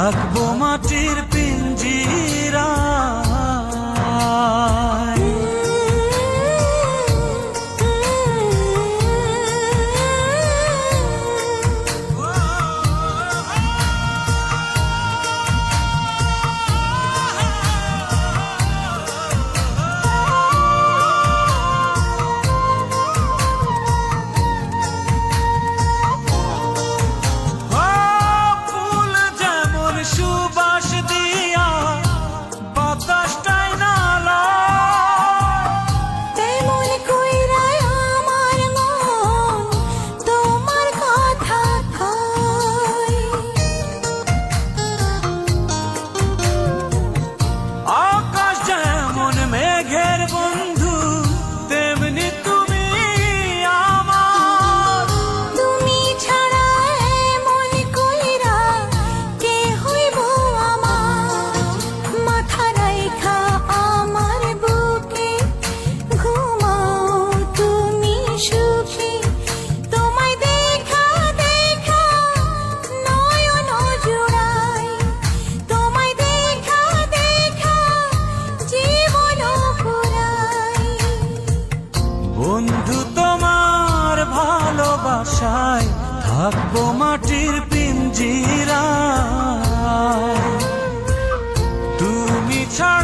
থাকবো মাটির পিঞ্জিরায়। সুবাস দিয়া বাতাসটাই নালা, তেমন কইরা আমার মন তোমার কথা কয়। আকাশ যেমন মেঘের বন্ধু তেমনি তুমি আমার। তুমি ছাড়া এমন কইরা কে হইব আমার, মাথা রাইখা আমার বুকে ঘুমাও তুমি সুখী। তোমায় দেখা দেখা নয়ন জুড়াই, তোমায় দেখা দেখা জীবন পুরাই। বন্ধু তোমার ভালোবাসায় থাকবো মাটির পিঞ্জিরায়। তুমি ছাড়া